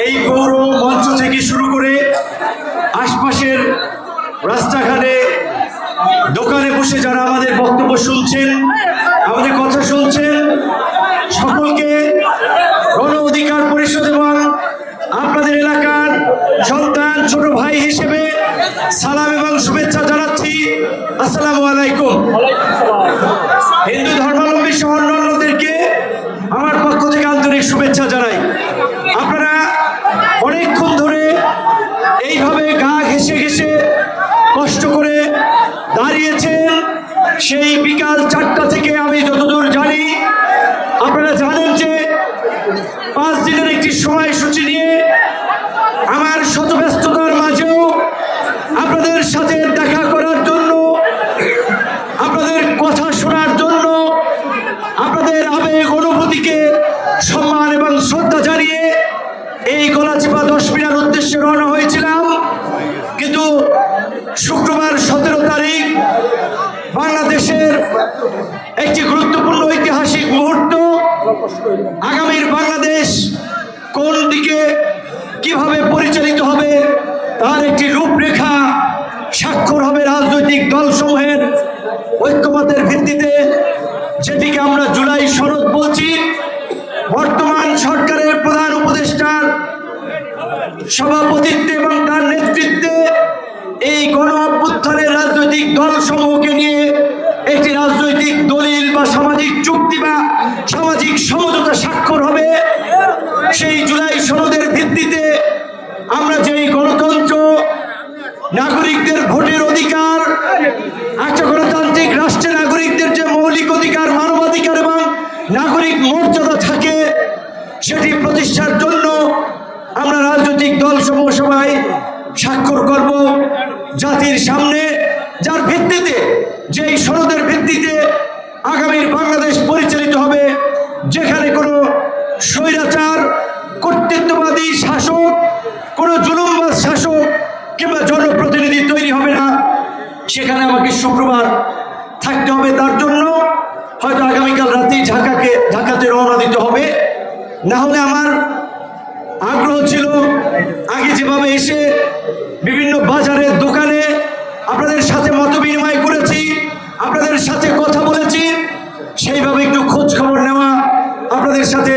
এই পৌর মঞ্চ থেকে শুরু করে আশপাশের রাস্তাঘাটে দোকানে বসে যারা আমাদের বক্তব্য শুনছেন, আমাদের কথা শুনছেন, সকলকে গণ অধিকার পরিষদ এবং আপনাদের এলাকার সন্তান ছোট ভাই হিসেবে সালাম এবং শুভেচ্ছা জানাচ্ছি। আসসালামু আলাইকুম। হিন্দু ধর্মাবলম্বী সহ অন্যান্যদেরকে আমার পক্ষ থেকে আন্তরিক শুভেচ্ছা জানাই। আপনারা অনেকক্ষণ ধরে এইভাবে গা ঘেঁষে ঘেঁষে কষ্ট করে দাঁড়িয়েছেন। সেই বিকাল 4টা থেকে আমি যতদূর জানি, আপনারা জানেন যে 5 দিনের একটি সময়সূচি নিয়ে আমার শত ব্যস্ততার মাঝেও আপনাদের সাথে দেখা করার জন্য, আপনাদের কথা শোনার জন্য, আপনাদের আবেগ অনুভূতিকে সম্মান এবং শ্রদ্ধা জানিয়ে এই গলাচিপা 10 মিনার উদ্দেশ্যে রওনা হয়েছিলাম। কিন্তু শুক্রবার 17 তারিখ বাংলাদেশের একটি গুরুত্বপূর্ণ ঐতিহাসিক মুহূর্ত, আগামীর বাংলাদেশ কোন দিকে কিভাবে পরিচালিত হবে তার একটি রূপরেখা স্বাক্ষর হবে রাজনৈতিক দলসমূহের ঐক্যমতের ভিত্তিতে, যেটিকে আমরা জুলাই সনদ বলছি। বর্তমান সরকারের প্রধান উপদেষ্টার সভাপতিত্বে এবং তার নেতৃত্বে এই গণ অভ্যুত্থানের রাজনৈতিক দলসমূহকে নিয়ে একটি রাজনৈতিক দলিল বা সামাজিক চুক্তি বা সামাজিক সমঝোতা স্বাক্ষর হবে। সেই জুলাই সনদের ভিত্তিতে আমরা যেই গণতন্ত্র, নাগরিকদের ভোটের অধিকার, একটা গণতান্ত্রিক রাষ্ট্রে নাগরিকদের যে মৌলিক অধিকার, মানবাধিকার এবং নাগরিক মর্যাদা থাকে, সেটি প্রতিষ্ঠার জন্য আমরা রাজনৈতিক দলসমূহ সবাই স্বাক্ষর করব জাতির সামনে, যার ভিত্তিতে, যেই সনদের ভিত্তিতে আগামীর বাংলাদেশ পরিচালিত হবে, যেখানে কোনো স্বৈরাচার, কর্তৃত্ববাদী শাসক, কোনো জুলুমবাজ শাসক কিংবা জনপ্রতিনিধি তৈরি হবে না। সেখানে আমাকে শুক্রবার থাকতে হবে। তার জন্য হয়তো আগামীকাল রাতেই ঢাকাতে রওনা দিতে হবে। না হলে আমার আগ্রহ ছিল আগে যেভাবে এসে বিভিন্ন বাজারে, দোকানে আপনাদের সাথে মত বিনিময় করেছি, আপনাদের সাথে কথা বলেছি, সেইভাবে একটু খোঁজ খবর নেওয়া, আপনাদের সাথে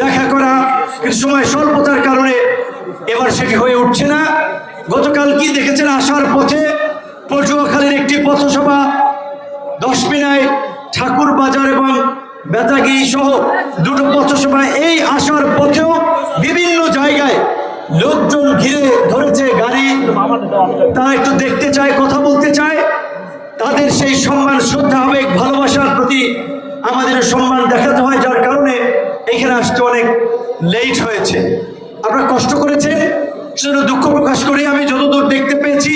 দেখা করা, কিন্তু সময় স্বল্পতার কারণে এবার সেটি হয়ে উঠছে না। গতকাল কি দেখেছেন, আসার পথে পটুয়াখালীর একটি পথসভা, 10 মিনায় ঠাকুর বাজার এবং বেতাগিরি সহ 2টো পথসভায়, এই আসার পথেও বিভিন্ন জায়গায় লোকজন ঘিরে ধরেছে গাড়ি, তারা একটু দেখতে চায়, কথা বলতে চায়। তাদের সেই সম্মান, শ্রদ্ধা, আবেগ, ভালোবাসার প্রতি আমাদের সম্মান দেখাতে হয়, যার কারণে এখানে আসতে অনেক লেট হয়েছে। আপনারা কষ্ট করেছেন, সেজন্য দুঃখ প্রকাশ করি। আমি যতদূর দেখতে পেয়েছি,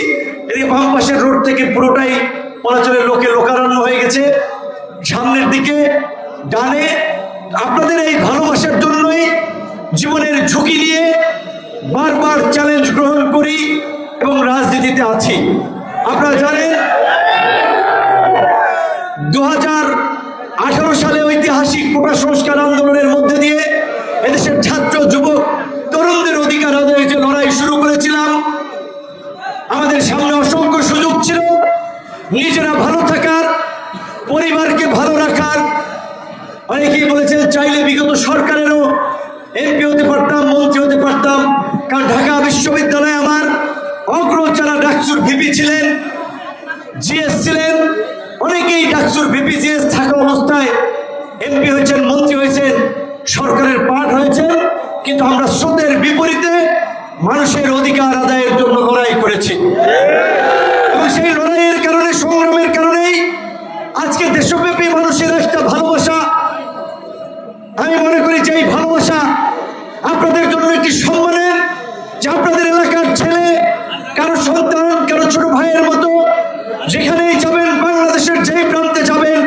এদিকে বাম পাশের রোড থেকে পুরোটাই চলাচলের লোকে লোকারণ্য হয়ে গেছে। সামনের দিকে ডানে, আপনাদের এই ভালোবাসার জন্যই জীবনের ঝুঁকি নিয়ে বারবার চ্যালেঞ্জ গ্রহণ করি এবং রাজনীতিতে আছি। আপনারা জানেন 2018 সালে ঐতিহাসিক কোটা সংস্কার আন্দোলনের মধ্যে দিয়ে এদেশের ছাত্র, যুবক, তরুণদের অধিকার আদায়ের যে লড়াই শুরু করেছিলাম, আমাদের সামনে অসংখ্য সুযোগ ছিল নিজেরা ভালো থাকার, পরিবারকে ভালো রাখার। অনেকেই বলেছেন চাইলে বিগত সরকারেরও এমপি হতে পারতাম, মন্ত্রী হতে পারতাম, কারণ ঢাকা বিশ্ববিদ্যালয়ে আমার অগ্রযারা ডাকসুর ভিপি ছিলেন, জিএস ছিলেন। অনেকেই ডাকসুর ভিপি, জিএস থাকা অবস্থায় এমপি হয়েছেন, মন্ত্রী হয়েছেন, সরকারের পার্ট হয়েছেন। কিন্তু আমরা স্রোতের বিপরীতে মানুষের অধিকার আদায়ের জন্য লড়াই করেছি এবং সেই লড়াইয়ের কারণে, সংগ্রামের কারণেই আজকে দেশব্যাপী মানুষের একটা ভালোবাসা। আমি মনে করি যে এই ভালোবাসা আপনাদের জন্য একটি সম্মানের, যে আপনাদের এলাকার ছেলে, কারো সন্তান, কারো ছোট ভাইয়ের মতো যেখানেই যাবেন, বাংলাদেশের যেই প্রান্তে যাবেন,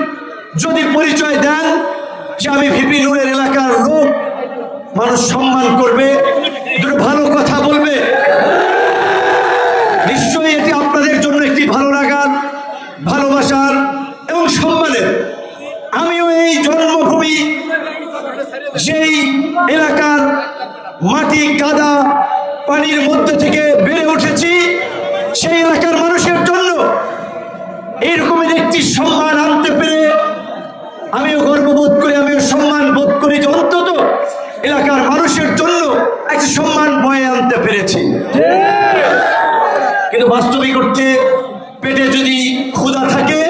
যদি পরিচয় দেন যে আমি ভিপি নূরের এলাকার লোক, মানুষ সম্মান করবে, দুটো ভালো কথা বলবে। নিশ্চয়ই এটি আপনাদের জন্য একটি ভালো লাগার, ভালোবাসার এবং সম্মানের। আমিও এই জন্মভূমি, যেই এলাকার মাটি কাদা পানির মধ্যে থেকে বেড়ে উঠেছি, সেই এলাকার মানুষের জন্য এইরকমের একটি সম্মান আনতে পেরে আমিও গর্ববোধ করি, আমিও সম্মান বোধ করি যে অন্তত এলাকার মানুষের জন্য একটি সম্মান বয়ে আনতে পেরেছি। কিন্তু বাস্তবিক অর্থে পেটে যদি ক্ষুধা থাকে,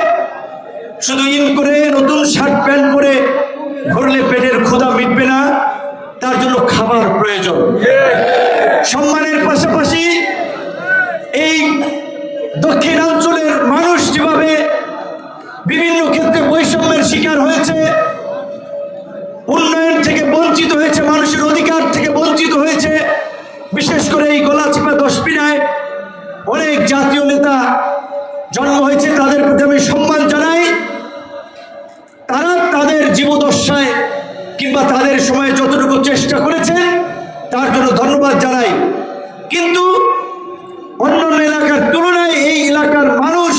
শুধু ইন করে নতুন শার্ট প্যান্ট পরে ঘুরলে পেটের ক্ষুধা মিটবে না, তার জন্য খাবার প্রয়োজন। সম্মানের পাশাপাশি এই দক্ষিণাঞ্চলের মানুষ যেভাবে বিভিন্ন ক্ষেত্রে বৈষম্যের শিকার হয়েছে, উন্নয়ন থেকে বঞ্চিত হয়েছে, মানুষের অধিকার থেকে বঞ্চিত হয়েছে, বিশেষ করে এই গলাচিপা দশপিনায় অনেক জাতীয় নেতা জন্ম হয়েছে, তাদের প্রতি আমি সম্মান জানাই। তারা তাদের জীবদশায় কিংবা তাদের সময়ে যতটুকু চেষ্টা করেছেন তার জন্য ধন্যবাদ জানাই। কিন্তু অন্যান্য এলাকার তুলনায় এই এলাকার মানুষ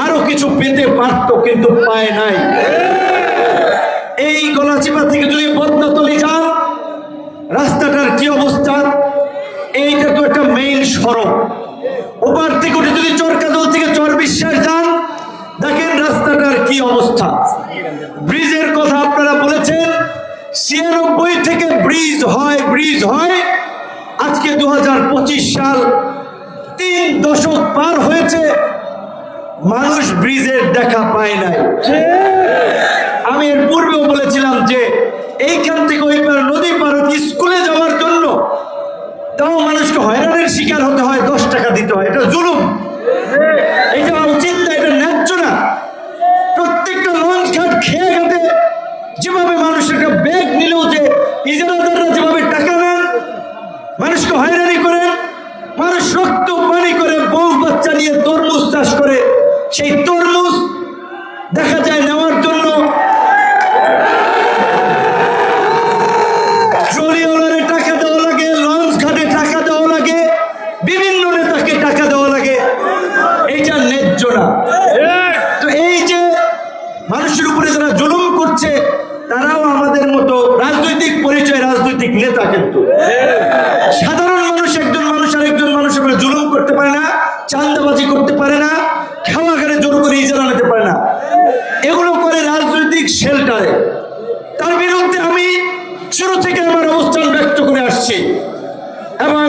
আরো কিছু পেতে পারত, কিন্তু পায় নাই। এই গলাচিপা থেকে যদি বদনাতলি যান, রাস্তাটার কি অবস্থা? এইটা তো একটা মেইন সড়ক। ওপার থেকে উঠে যদি চরকাদল থেকে চরবিশ্বাস যান, দেখেন রাস্তাটার কি অবস্থা। ব্রিজের কথা আপনারা বলেছেন, 96 থেকে ব্রিজ হয়। আজকে 2025 সাল, 3 দশক পার হয়েছে, মানুষ ব্রিজের দেখা পায় নাই। আমি এর পূর্বেও বলেছিলাম যে এইখান থেকে ওই পার নদী পার স্কুলে যাওয়ার জন্য তাও মানুষকে হয়রানির শিকার হতে হয়, 10 টাকা দিতে হয়। এটা জুলুম, এটা উচিত না, এটা ন্যায্য না। প্রত্যেকটা লঞ্চ ঘাট খেয়ে ঘাটে যেভাবে মানুষের একটা ব্যাগ নিলেও যে ইজারাদাররা যেভাবে টাকা নেন, মানুষকে হয়রানি করেন, মানুষ রক্ত পানি করে বউ বাচ্চা নিয়ে তরমুজ চাষ করে, সেই তরমুজ দেখা যায় নেওয়ার জন্য ট্রলিওয়ালারে টাকা দেওয়া লাগে, লঞ্চ ঘাটে টাকা দেওয়া লাগে, বিভিন্ন নেতাকে টাকা দেওয়া লাগে। এইটা ন্যায্য না। তো এই যে মানুষের উপরে যারা জুলুম করছে, তারাও আমাদের মতো রাজনৈতিক পরিচয়, রাজনৈতিক নেতা। কিন্তু সাধারণ মানুষ, একজন মানুষ আরেকজন মানুষের উপরে জুলুম করতে পারে না, চাঁদাবাজি করতে পারে না, খাওয়া ঘরে জোর করে ইজারা নিতে পারে না। এগুলো করে রাজনৈতিক শেল্টারে। তার বিরুদ্ধে আমি শুরু থেকে আমার অবস্থান ব্যক্ত করে আসছি এবং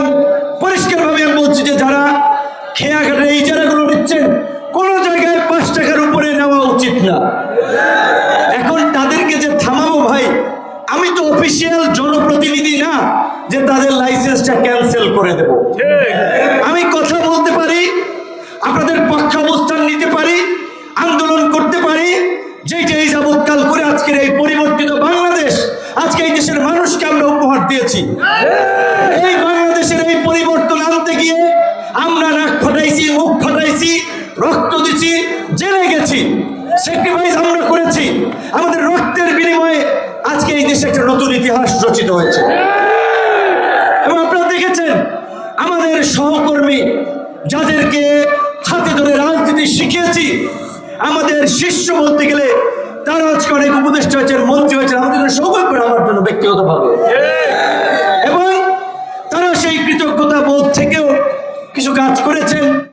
পরিষ্কারভাবে আমি বলছি যে যারা খেয়া ঘাটে ইজারাগুলো নিচ্ছেন, কোনো জায়গায় 5 টাকার উপরে নেওয়া উচিত না। এখন তাদেরকে যে থামাবো, ভাই আমি তো অফিসিয়াল জনপ্রতিনিধি না যে তাদের লাইসেন্সটা ক্যান্সেল করে দেব। আমি কথা বলতে পারি, আপনাদের পক্ষে অবস্থান নিতে পারি, আন্দোলন করতে পারি, যেটা এই যাবৎকাল করে আজকের এই পরিবর্তিত বাংলাদেশ, আজকে এই দেশের মানুষকে আমরা উপহার দিয়েছি। এই বাংলাদেশের এই পরিবর্তন আনতে গিয়ে আমরা নাক ফাটাইছি, মুখ ফাটাইছি, রক্ত দিছি, জেলে গেছি, স্যাক্রিফাইস আমরা করেছি। আমাদের রক্তের বিনিময়ে আজকে এই দেশে একটা নতুন ইতিহাস রচিত হয়েছে। এবং আপনারা দেখেছেন আমাদের সহকর্মী যাদেরকে হাতে ধরে রাজনীতি শিখিয়েছি, আমাদের শিষ্য বলতে গেলে তারা আজকে অনেক উপদেষ্টা হয়েছেন, মন্ত্রী হয়েছেন, আমাদের সৌভাগ্য আমার জন্য ব্যক্তিগতভাবে। এবং তারা সেই কৃতজ্ঞতা বোধ থেকেও কিছু কাজ করেছেন।